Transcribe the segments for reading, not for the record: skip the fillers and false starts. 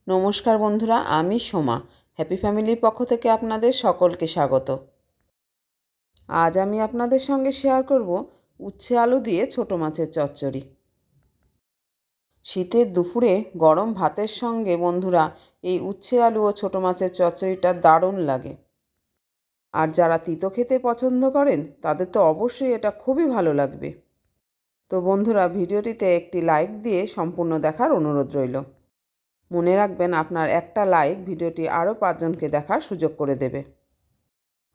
নমস্কার বন্ধুরা, আমি সোমা। হ্যাপি ফ্যামিলির পক্ষ থেকে আপনাদের সকলকে স্বাগত। আজ আমি আপনাদের সঙ্গে শেয়ার করব উচ্ছে আলু দিয়ে ছোট মাছের চচ্চড়ি। শীতের দুপুরে গরম ভাতের সঙ্গে বন্ধুরা এই উচ্ছে আলু ও ছোট মাছের চচ্চড়িটা দারুণ লাগে। আর যারা তিতো খেতে পছন্দ করেন তাদের তো অবশ্যই এটা খুবই ভালো লাগবে। তো বন্ধুরা, ভিডিওটিতে একটি লাইক দিয়ে সম্পূর্ণ দেখার অনুরোধ রইল। মনে রাখবেন, আপনার একটা লাইক ভিডিওটি আরও 5 জনকে দেখার সুযোগ করে দেবে।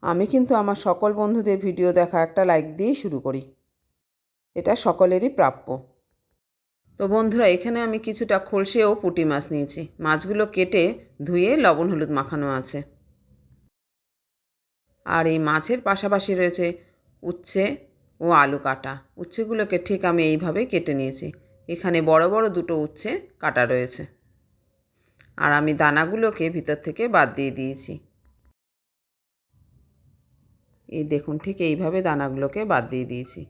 আমি কিন্তু আমার সকল বন্ধুদের ভিডিও দেখা একটা লাইক দিয়েই শুরু করি, এটা সকলেরই প্রাপ্য। তো বন্ধুরা, এখানে আমি কিছুটা খলসে ও পুঁটি মাছ নিয়েছি। মাছগুলো কেটে ধুয়ে লবণ হলুদ মাখানো আছে। আর এই মাছের পাশাপাশি রয়েছে উচ্ছে ও আলু কাটা। উচ্ছেগুলোকে ঠিক আমি এইভাবেই কেটে নিয়েছি। এখানে বড় বড় দুটো উচ্ছে কাটা রয়েছে। আর আমি দানাগুলোকে ভিতর থেকে বাদ দিয়ে দিয়েছি। এই দেখুন, ঠিক এইভাবে দানাগুলোকে বাদ দিয়ে দিয়েছি।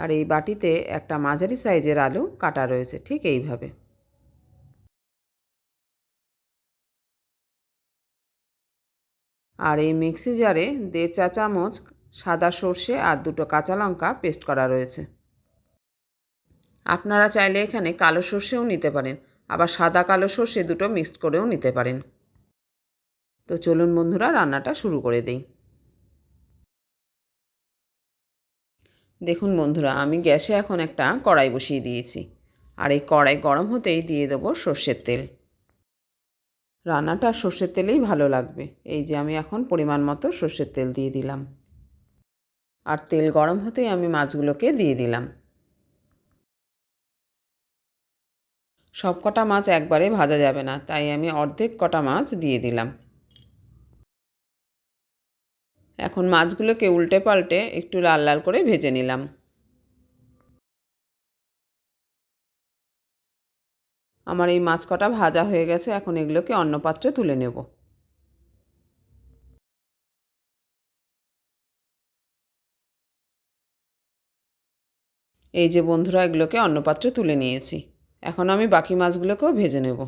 আর এই বাটিতে একটা মাঝারি সাইজের আলু কাটা রয়েছে ঠিক এইভাবে। আর এই মিক্সি জারে 1.5 চা চামচ সাদা সর্ষে আর 2টো কাঁচা লঙ্কা পেস্ট করা রয়েছে। আপনারা চাইলে এখানে কালো সর্ষেও নিতে পারেন, আবার সাদা কালো সর্ষে দুটো মিক্সড করেও নিতে পারেন। তো চলুন বন্ধুরা, রান্নাটা শুরু করে দেই। দেখুন বন্ধুরা, আমি গ্যাসে এখন একটা কড়াই বসিয়ে দিয়েছি। আর এই কড়াই গরম হতেই দিয়ে দেবো সর্ষের তেল। রান্নাটা সর্ষের তেলেই ভালো লাগবে। এই যে আমি এখন পরিমাণ মতো সর্ষের তেল দিয়ে দিলাম। আর তেল গরম হতেই আমি মাছগুলোকে দিয়ে দিলাম। সব কটা মাছ একবারে ভাজা যাবে না, তাই আমি অর্ধেক কটা মাছ দিয়ে দিলাম। এখন মাছগুলোকে উল্টে পাল্টে একটু লাল লাল করে ভেজে নিলাম। আমার এই মাছ কটা ভাজা হয়ে গেছে। এখন এগুলোকে অন্য পাত্রে তুলে নেব। এই যে বন্ধুরা, এগুলোকে অন্য পাত্রে তুলে নিয়েছি। এখন আমি বাকি মাছগুলোকেও ভেজে নেব।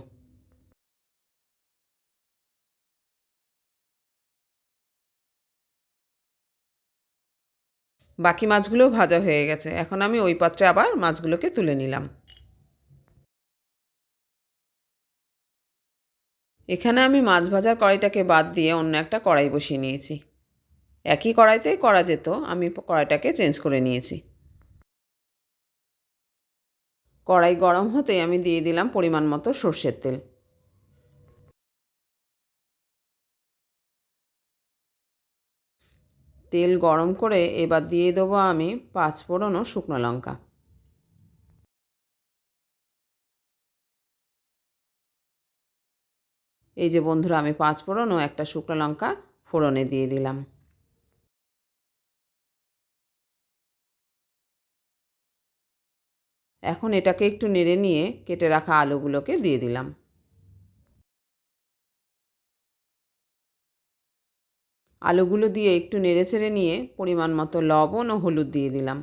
বাকি মাছগুলোও ভাজা হয়ে গেছে। এখন আমি ওই পাত্রে আবার মাছগুলোকে তুলে নিলাম। এখানে আমি মাছ ভাজার কড়াইটাকে বাদ দিয়ে অন্য একটা কড়াই বসিয়ে নিয়েছি। একই কড়াইতেই করা যেত, আমি কড়াইটাকে চেঞ্জ করে নিয়েছি। কড়াই গরম হতেই আমি দিয়ে দিলাম পরিমাণ মতো সর্ষের তেল। তেল গরম করে এবার দিয়ে দেবো আমি 5 ফোড়ন ও শুকনো লঙ্কা। এই যে বন্ধুরা, আমি 5 ফোড়ন ও একটা শুকনো লঙ্কা ফোড়নে দিয়ে দিলাম। এখন এটাকে একটু নেড়ে নিয়ে কেটে রাখা আলুগুলোকে দিয়ে দিলাম। আলুগুলো দিয়ে একটু নেড়েচেড়ে নিয়ে পরিমাণ মতো লবণ ও হলুদ দিয়ে দিলাম।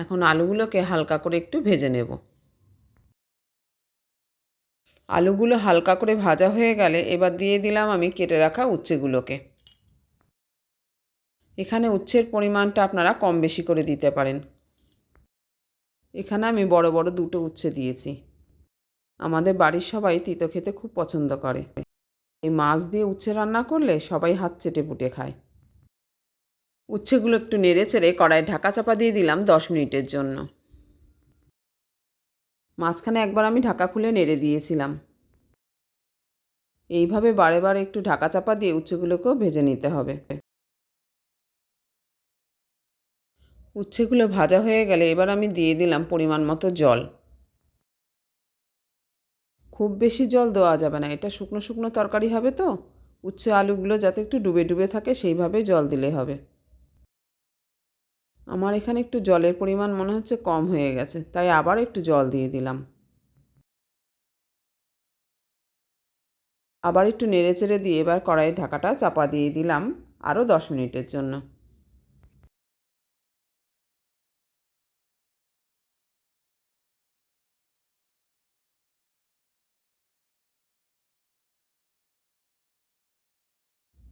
এখন আলুগুলোকে হালকা করে একটু ভেজে নেব। আলুগুলো হালকা করে ভাজা হয়ে গেলে এবার দিয়ে দিলাম আমি কেটে রাখা উচ্ছেগুলোকে। এখানে উচ্ছের পরিমাণটা আপনারা কম বেশি করে দিতে পারেন। এখানে আমি বড় বড় দুটো উচ্ছে দিয়েছি। আমাদের বাড়ির সবাই তিতো খেতে খুব পছন্দ করে। এই মাছ দিয়ে উচ্ছে রান্না করলে সবাই হাত চেটে পুটে খায়। উচ্ছেগুলো একটু নেড়ে চেড়ে কড়াইয়ে ঢাকা চাপা দিয়ে দিলাম 10 মিনিটের জন্য। মাঝখানে একবার আমি ঢাকা খুলে নেড়ে দিয়েছিলাম। এইভাবে বারে বারে একটু ঢাকা চাপা দিয়ে উচ্ছেগুলোকেও ভেজে নিতে হবে। উচ্ছেগুলো ভাজা হয়ে গেলে এবার আমি দিয়ে দিলাম পরিমাণ মতো জল। খুব বেশি জল দেওয়া যাবে না, এটা শুকনো শুকনো তরকারি হবে তো। উচ্ছে আলুগুলো যাতে একটু ডুবে ডুবে থাকে সেইভাবে জল দিলে হবে। আমার এখানে একটু জলের পরিমাণ মনে হচ্ছে কম হয়ে গেছে, তাই আবার একটু জল দিয়ে দিলাম। আবার একটু নেড়েচেড়ে দিয়ে এবার কড়াইয়ের ঢাকাটা চাপা দিয়ে দিলাম আরও 10 মিনিটের জন্য।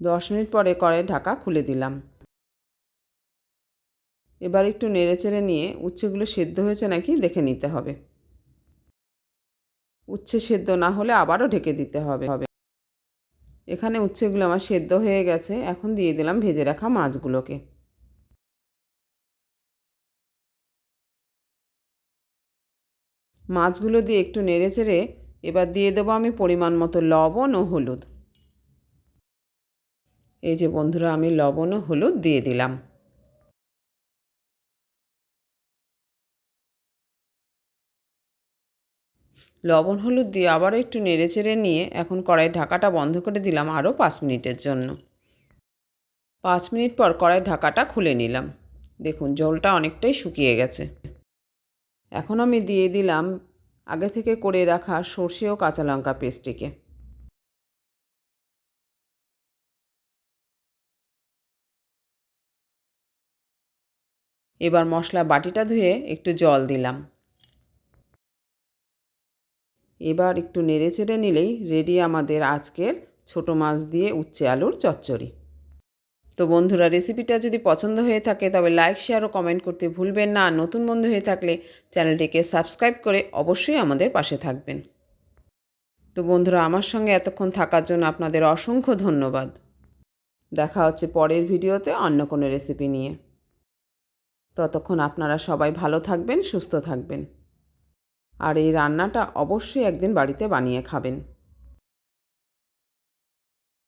দশ মিনিট পরে কড়াইয়ের ঢাকা খুলে দিলাম। এবার একটু নেড়েচেড়ে নিয়ে উচ্ছেগুলো সেদ্ধ হয়েছে নাকি দেখে নিতে হবে। উচ্ছে সেদ্ধ না হলে আবারও ঢেকে দিতে হবে। এখানে উচ্ছেগুলো আমার সেদ্ধ হয়ে গেছে। এখন দিয়ে দিলাম ভেজে রাখা মাছগুলোকে। মাছগুলো দিয়ে একটু নেড়েচেড়ে এবার দিয়ে দেবো আমি পরিমাণ মতো লবণ ও হলুদ। এই যে বন্ধুরা, আমি লবণ ও হলুদ দিয়ে দিলাম। লবণ হলুদ দিয়ে আবারও একটু নেড়েচেড়ে নিয়ে এখন কড়াইয়ের ঢাকাটা বন্ধ করে দিলাম আরও 5 মিনিটের জন্য। 5 মিনিট পর কড়াইয়ের ঢাকাটা খুলে নিলাম। দেখুন ঝোলটা অনেকটাই শুকিয়ে গেছে। এখন আমি দিয়ে দিলাম আগে থেকে করে রাখা সর্ষে ও কাঁচা লঙ্কা পেস্টটিকে। এবার মশলা বাটিটা ধুয়ে একটু জল দিলাম। এবার একটু নেড়েচেড়ে নিলেই রেডি আমাদের আজকের ছোটো মাছ দিয়ে উচ্ছে আলুর চচ্চড়ি। তো বন্ধুরা, রেসিপিটা যদি পছন্দ হয়ে থাকে তবে লাইক, শেয়ার ও কমেন্ট করতে ভুলবেন না। আর নতুন বন্ধু হয়ে থাকলে চ্যানেলটিকে সাবস্ক্রাইব করে অবশ্যই আমাদের পাশে থাকবেন। তো বন্ধুরা, আমার সঙ্গে এতক্ষণ থাকার জন্য আপনাদের অসংখ্য ধন্যবাদ। দেখা হচ্ছে পরের ভিডিওতে অন্য কোনো রেসিপি নিয়ে। ততক্ষণ আপনারা সবাই ভালো থাকবেন, সুস্থ থাকবেন। আর এই রান্নাটা অবশ্যই একদিন বাড়িতে বানিয়ে খাবেন।